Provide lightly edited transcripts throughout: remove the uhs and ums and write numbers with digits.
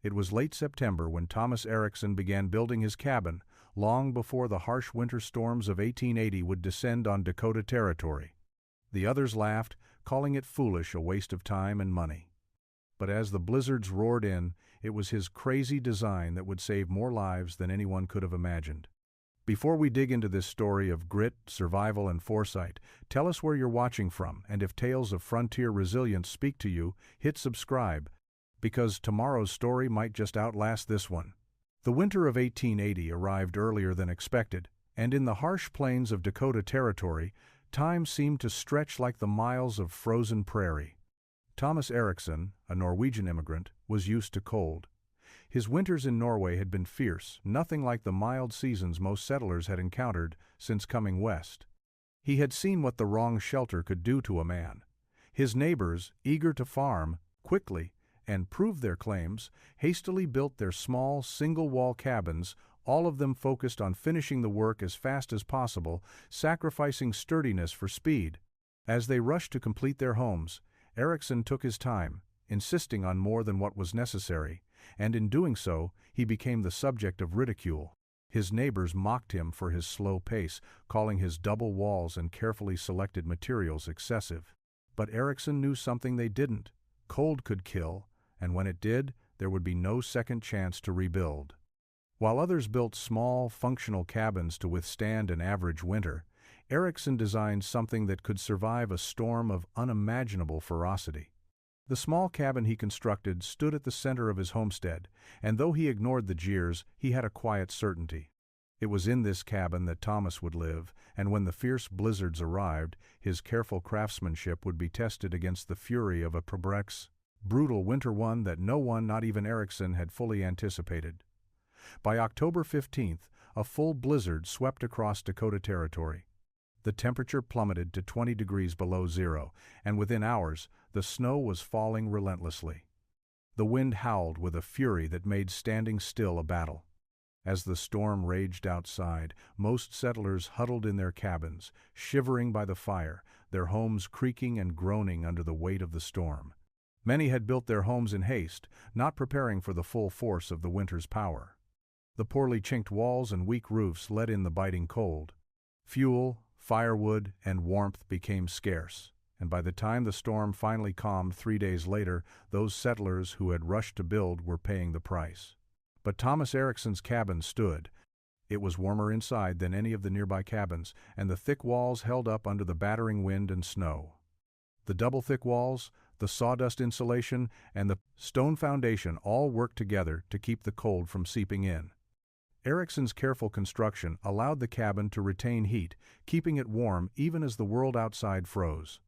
It was late September when Thomas Erickson began building his cabin, long before the harsh winter storms of 1880 would descend on Dakota Territory. The others laughed, calling it foolish, a waste of time and money. But as the blizzards roared in, it was his crazy design that would save more lives than anyone could have imagined. Before we dig into this story of grit, survival, and foresight, tell us where you're watching from, and if tales of frontier resilience speak to you, hit subscribe, because tomorrow's story might just outlast this one. The winter of 1880 arrived earlier than expected, and in the harsh plains of Dakota Territory, time seemed to stretch like the miles of frozen prairie. Thomas Erickson, a Norwegian immigrant, was used to cold. His winters in Norway had been fierce, nothing like the mild seasons most settlers had encountered since coming west. He had seen what the wrong shelter could do to a man. His neighbors, eager to farm quickly and prove their claims, hastily built their small, single-wall cabins, all of them focused on finishing the work as fast as possible, sacrificing sturdiness for speed. As they rushed to complete their homes, Erickson took his time, insisting on more than what was necessary, and in doing so, he became the subject of ridicule. His neighbors mocked him for his slow pace, calling his double walls and carefully selected materials excessive. But Erickson knew something they didn't. Cold could kill, and when it did, there would be no second chance to rebuild. While others built small, functional cabins to withstand an average winter, Erickson designed something that could survive a storm of unimaginable ferocity. The small cabin he constructed stood at the center of his homestead, and though he ignored the jeers, he had a quiet certainty. It was in this cabin that Thomas would live, and when the fierce blizzards arrived, his careful craftsmanship would be tested against the fury of a brutal winter, one that no one, not even Erickson, had fully anticipated. By October 15th, a full blizzard swept across Dakota Territory. The temperature plummeted to 20 degrees below zero, and within hours, the snow was falling relentlessly. The wind howled with a fury that made standing still a battle. As the storm raged outside, most settlers huddled in their cabins, shivering by the fire, their homes creaking and groaning under the weight of the storm. Many had built their homes in haste, not preparing for the full force of the winter's power. The poorly chinked walls and weak roofs let in the biting cold. Fuel, firewood, and warmth became scarce, and by the time the storm finally calmed 3 days later, those settlers who had rushed to build were paying the price. But Thomas Erickson's cabin stood. It was warmer inside than any of the nearby cabins, and the thick walls held up under the battering wind and snow. The double-thick walls, the sawdust insulation, and the stone foundation all worked together to keep the cold from seeping in. Erickson's careful construction allowed the cabin to retain heat, keeping it warm even as the world outside froze.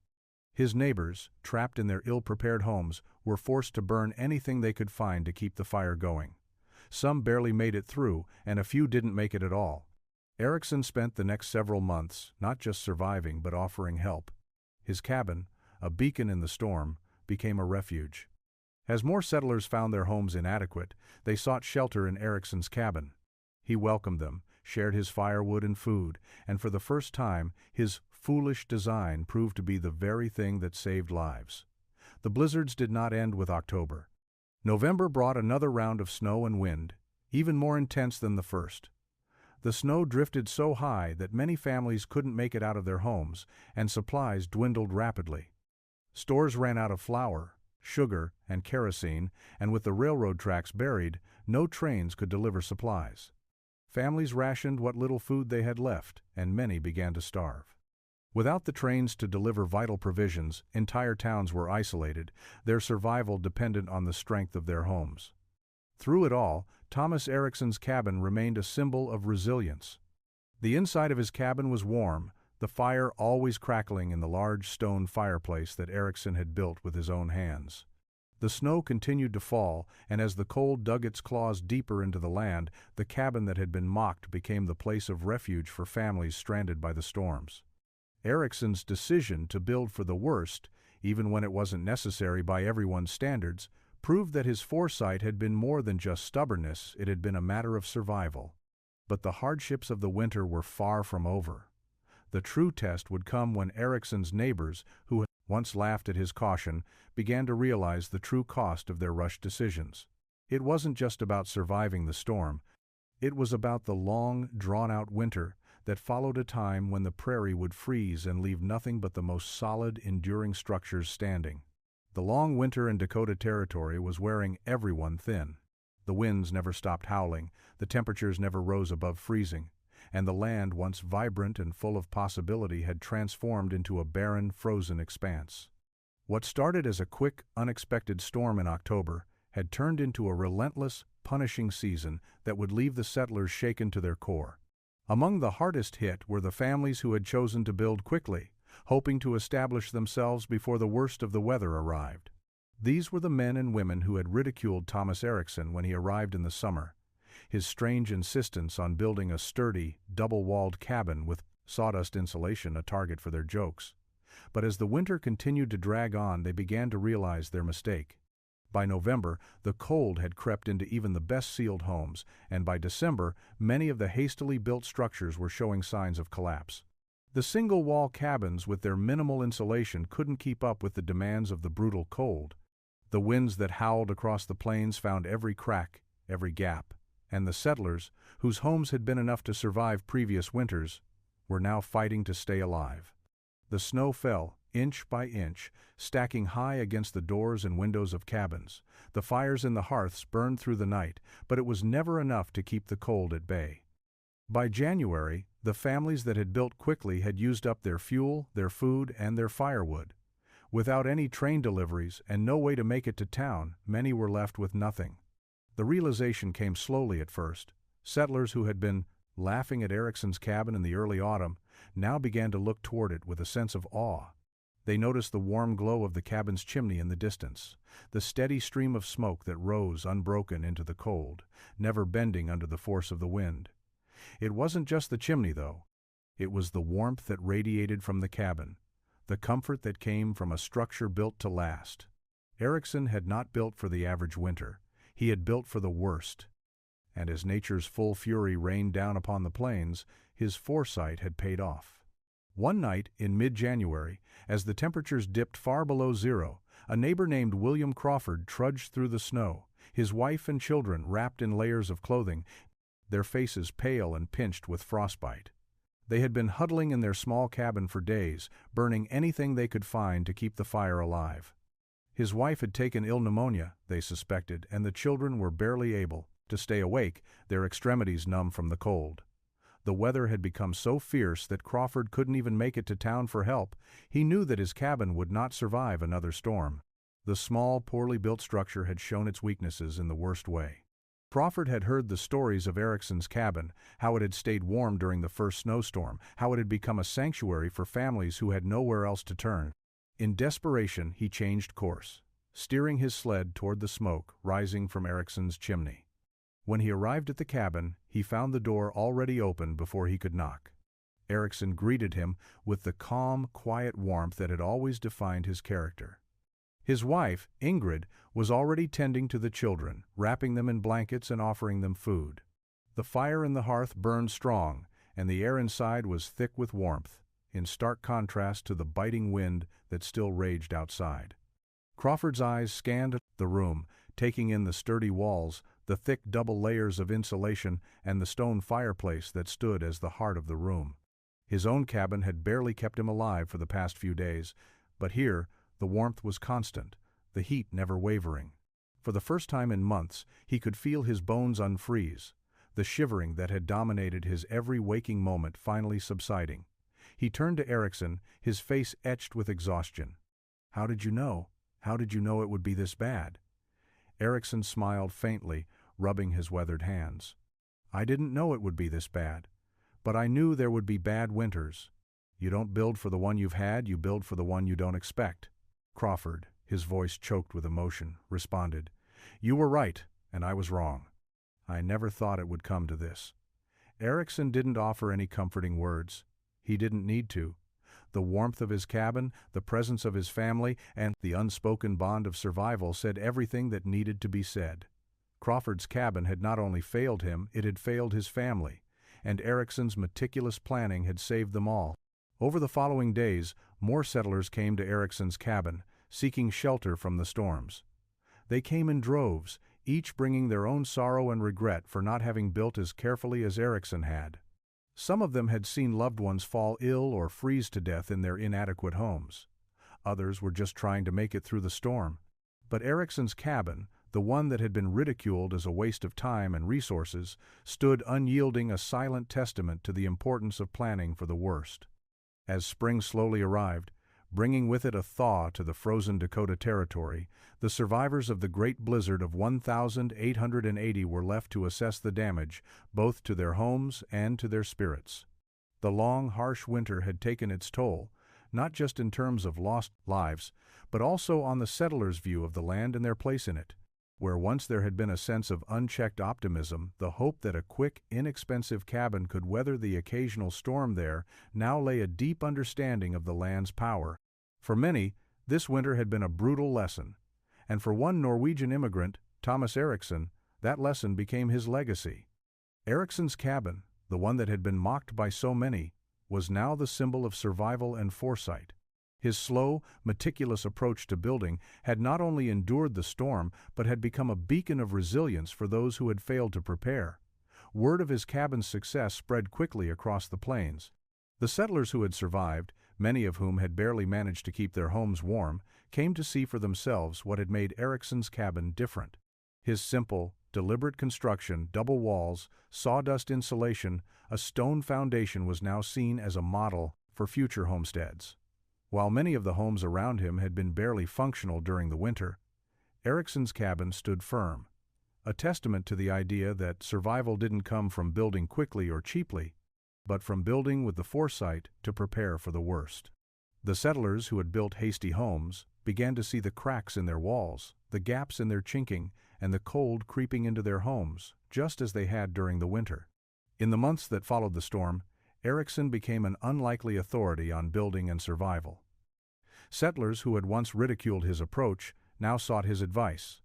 His neighbors, trapped in their ill-prepared homes, were forced to burn anything they could find to keep the fire going. Some barely made it through, and a few didn't make it at all. Erickson spent the next several months not just surviving but offering help. His cabin, a beacon in the storm, became a refuge. As more settlers found their homes inadequate, they sought shelter in Erickson's cabin. He welcomed them, shared his firewood and food, and for the first time, his foolish design proved to be the very thing that saved lives. The blizzards did not end with October. November brought another round of snow and wind, even more intense than the first. The snow drifted so high that many families couldn't make it out of their homes, and supplies dwindled rapidly. Stores ran out of flour, sugar, and kerosene, and with the railroad tracks buried, no trains could deliver supplies. Families rationed what little food they had left, and many began to starve. Without the trains to deliver vital provisions, entire towns were isolated, their survival dependent on the strength of their homes. Through it all, Thomas Erickson's cabin remained a symbol of resilience. The inside of his cabin was warm, the fire always crackling in the large stone fireplace that Erickson had built with his own hands. The snow continued to fall, and as the cold dug its claws deeper into the land, the cabin that had been mocked became the place of refuge for families stranded by the storms. Erickson's decision to build for the worst, even when it wasn't necessary by everyone's standards, proved that his foresight had been more than just stubbornness, it had been a matter of survival. But the hardships of the winter were far from over. The true test would come when Erickson's neighbors, who had once laughed at his caution, began to realize the true cost of their rushed decisions. It wasn't just about surviving the storm. It was about the long, drawn-out winter that followed a time when the prairie would freeze and leave nothing but the most solid, enduring structures standing. The long winter in Dakota Territory was wearing everyone thin. The winds never stopped howling, the temperatures never rose above freezing, and the land, once vibrant and full of possibility, had transformed into a barren, frozen expanse. What started as a quick, unexpected storm in October had turned into a relentless, punishing season that would leave the settlers shaken to their core. Among the hardest hit were the families who had chosen to build quickly, hoping to establish themselves before the worst of the weather arrived. These were the men and women who had ridiculed Thomas Erikson when he arrived in the summer. His strange insistence on building a sturdy, double-walled cabin with sawdust insulation a target for their jokes. But as the winter continued to drag on, they began to realize their mistake. By November, the cold had crept into even the best-sealed homes, and by December, many of the hastily built structures were showing signs of collapse. The single-wall cabins with their minimal insulation couldn't keep up with the demands of the brutal cold. The winds that howled across the plains found every crack, every gap, and the settlers, whose homes had been enough to survive previous winters, were now fighting to stay alive. The snow fell, inch by inch, stacking high against the doors and windows of cabins. The fires in the hearths burned through the night, but it was never enough to keep the cold at bay. By January, the families that had built quickly had used up their fuel, their food, and their firewood. Without any train deliveries and no way to make it to town, many were left with nothing. The realization came slowly at first. Settlers who had been laughing at Erikson's cabin in the early autumn now began to look toward it with a sense of awe. They noticed the warm glow of the cabin's chimney in the distance, the steady stream of smoke that rose unbroken into the cold, never bending under the force of the wind. It wasn't just the chimney, though. It was the warmth that radiated from the cabin, the comfort that came from a structure built to last. Erikson had not built for the average winter. He had built for the worst. And as nature's full fury rained down upon the plains, his foresight had paid off. One night in mid-January, as the temperatures dipped far below zero, a neighbor named William Crawford trudged through the snow, his wife and children wrapped in layers of clothing, their faces pale and pinched with frostbite. They had been huddling in their small cabin for days, burning anything they could find to keep the fire alive. His wife had taken ill pneumonia, they suspected, and the children were barely able to stay awake, their extremities numb from the cold. The weather had become so fierce that Crawford couldn't even make it to town for help. He knew that his cabin would not survive another storm. The small, poorly built structure had shown its weaknesses in the worst way. Crawford had heard the stories of Erikson's cabin, how it had stayed warm during the first snowstorm, how it had become a sanctuary for families who had nowhere else to turn. In desperation, he changed course, steering his sled toward the smoke rising from Erikson's chimney. When he arrived at the cabin, he found the door already open before he could knock. Erikson greeted him with the calm, quiet warmth that had always defined his character. His wife, Ingrid, was already tending to the children, wrapping them in blankets and offering them food. The fire in the hearth burned strong, and the air inside was thick with warmth, in stark contrast to the biting wind that still raged outside. Crawford's eyes scanned the room, taking in the sturdy walls, the thick double layers of insulation, and the stone fireplace that stood as the heart of the room. His own cabin had barely kept him alive for the past few days, but here the warmth was constant, the heat never wavering. For the first time in months, he could feel his bones unfreeze, the shivering that had dominated his every waking moment finally subsiding. He turned to Erikson, his face etched with exhaustion. "How did you know? How did you know it would be this bad?" Erikson smiled faintly, rubbing his weathered hands. "I didn't know it would be this bad, but I knew there would be bad winters. You don't build for the one you've had, you build for the one you don't expect." Crawford, his voice choked with emotion, responded, "You were right, and I was wrong. I never thought it would come to this." Erikson didn't offer any comforting words. He didn't need to. The warmth of his cabin, the presence of his family, and the unspoken bond of survival said everything that needed to be said. Crawford's cabin had not only failed him, it had failed his family, and Erikson's meticulous planning had saved them all. Over the following days, more settlers came to Erikson's cabin, seeking shelter from the storms. They came in droves, each bringing their own sorrow and regret for not having built as carefully as Erickson had. Some of them had seen loved ones fall ill or freeze to death in their inadequate homes. Others were just trying to make it through the storm. But Erickson's cabin, the one that had been ridiculed as a waste of time and resources, stood unyielding, a silent testament to the importance of planning for the worst. As spring slowly arrived, bringing with it a thaw to the frozen Dakota Territory, the survivors of the great blizzard of 1880 were left to assess the damage, both to their homes and to their spirits. The long, harsh winter had taken its toll, not just in terms of lost lives, but also on the settlers' view of the land and their place in it. Where once there had been a sense of unchecked optimism, the hope that a quick, inexpensive cabin could weather the occasional storm there, now lay a deep understanding of the land's power. For many, this winter had been a brutal lesson, and for one Norwegian immigrant, Thomas Erickson, that lesson became his legacy. Erickson's cabin, the one that had been mocked by so many, was now the symbol of survival and foresight. His slow, meticulous approach to building had not only endured the storm, but had become a beacon of resilience for those who had failed to prepare. Word of his cabin's success spread quickly across the plains. The settlers who had survived, many of whom had barely managed to keep their homes warm, came to see for themselves what had made Erickson's cabin different. His simple, deliberate construction, double walls, sawdust insulation, a stone foundation was now seen as a model for future homesteads. While many of the homes around him had been barely functional during the winter, Erickson's cabin stood firm, a testament to the idea that survival didn't come from building quickly or cheaply, but from building with the foresight to prepare for the worst. The settlers who had built hasty homes began to see the cracks in their walls, the gaps in their chinking, and the cold creeping into their homes, just as they had during the winter. In the months that followed the storm, Erickson became an unlikely authority on building and survival. Settlers who had once ridiculed his approach now sought his advice.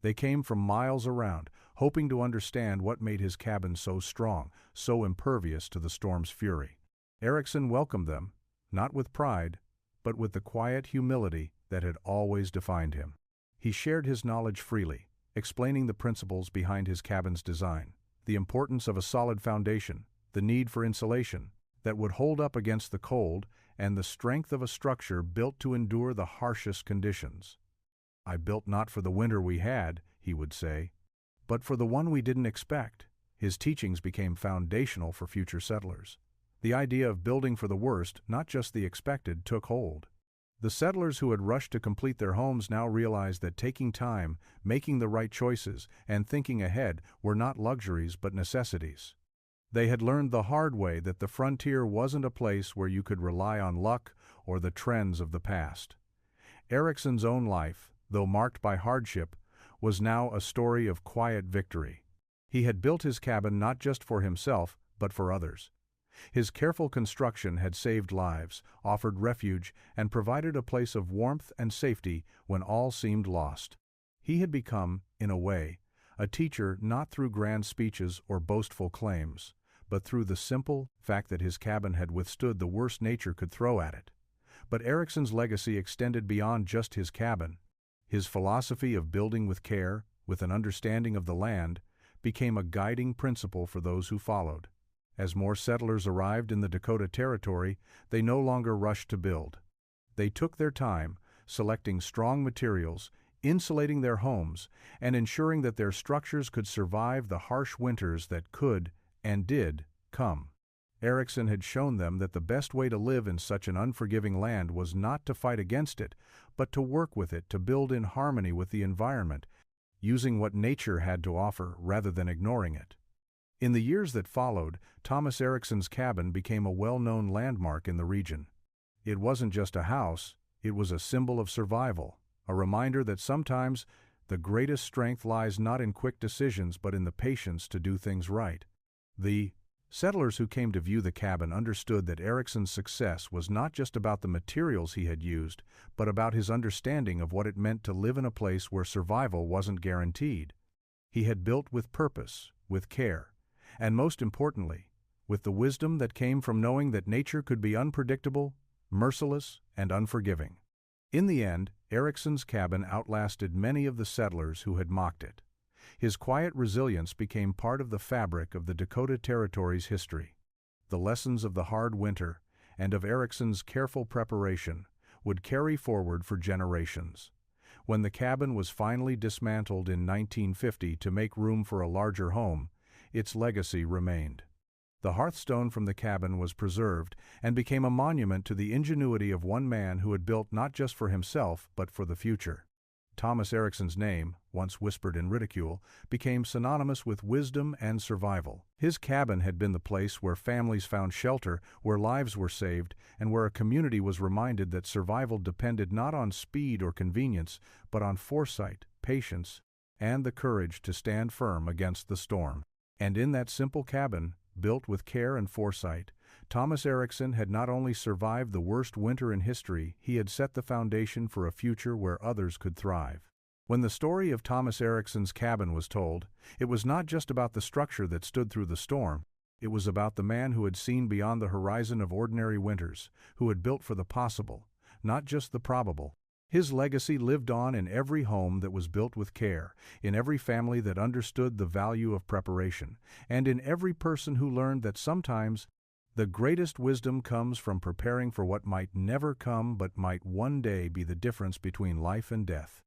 They came from miles around, hoping to understand what made his cabin so strong, so impervious to the storm's fury. Erickson welcomed them, not with pride, but with the quiet humility that had always defined him. He shared his knowledge freely, explaining the principles behind his cabin's design, the importance of a solid foundation, the need for insulation that would hold up against the cold, and the strength of a structure built to endure the harshest conditions. "I built not for the winter we had," he would say, "but for the one we didn't expect." His teachings became foundational for future settlers. The idea of building for the worst, not just the expected, took hold. The settlers who had rushed to complete their homes now realized that taking time, making the right choices, and thinking ahead were not luxuries but necessities. They had learned the hard way that the frontier wasn't a place where you could rely on luck or the trends of the past. Erickson's own life, though marked by hardship, was now a story of quiet victory. He had built his cabin not just for himself, but for others. His careful construction had saved lives, offered refuge, and provided a place of warmth and safety when all seemed lost. He had become, in a way, a teacher not through grand speeches or boastful claims, but through the simple fact that his cabin had withstood the worst nature could throw at it. But Erickson's legacy extended beyond just his cabin. His philosophy of building with care, with an understanding of the land, became a guiding principle for those who followed. As more settlers arrived in the Dakota Territory, they no longer rushed to build. They took their time, selecting strong materials, insulating their homes, and ensuring that their structures could survive the harsh winters that could, and did, come. Erickson had shown them that the best way to live in such an unforgiving land was not to fight against it, but to work with it, to build in harmony with the environment, using what nature had to offer rather than ignoring it. In the years that followed, Thomas Erickson's cabin became a well-known landmark in the region. It wasn't just a house, it was a symbol of survival, a reminder that sometimes the greatest strength lies not in quick decisions but in the patience to do things right. The settlers who came to view the cabin understood that Erickson's success was not just about the materials he had used, but about his understanding of what it meant to live in a place where survival wasn't guaranteed. He had built with purpose, with care, and most importantly, with the wisdom that came from knowing that nature could be unpredictable, merciless, and unforgiving. In the end, Erickson's cabin outlasted many of the settlers who had mocked it. His quiet resilience became part of the fabric of the Dakota Territory's history. The lessons of the hard winter, and of Erickson's careful preparation, would carry forward for generations. When the cabin was finally dismantled in 1950 to make room for a larger home, its legacy remained. The hearthstone from the cabin was preserved and became a monument to the ingenuity of one man who had built not just for himself but for the future. Thomas Erickson's name, once whispered in ridicule, became synonymous with wisdom and survival. His cabin had been the place where families found shelter, where lives were saved, and where a community was reminded that survival depended not on speed or convenience, but on foresight, patience, and the courage to stand firm against the storm. And in that simple cabin, built with care and foresight, Thomas Erickson had not only survived the worst winter in history, he had set the foundation for a future where others could thrive. When the story of Thomas Erickson's cabin was told, it was not just about the structure that stood through the storm, it was about the man who had seen beyond the horizon of ordinary winters, who had built for the possible, not just the probable. His legacy lived on in every home that was built with care, in every family that understood the value of preparation, and in every person who learned that sometimes the greatest wisdom comes from preparing for what might never come but might one day be the difference between life and death.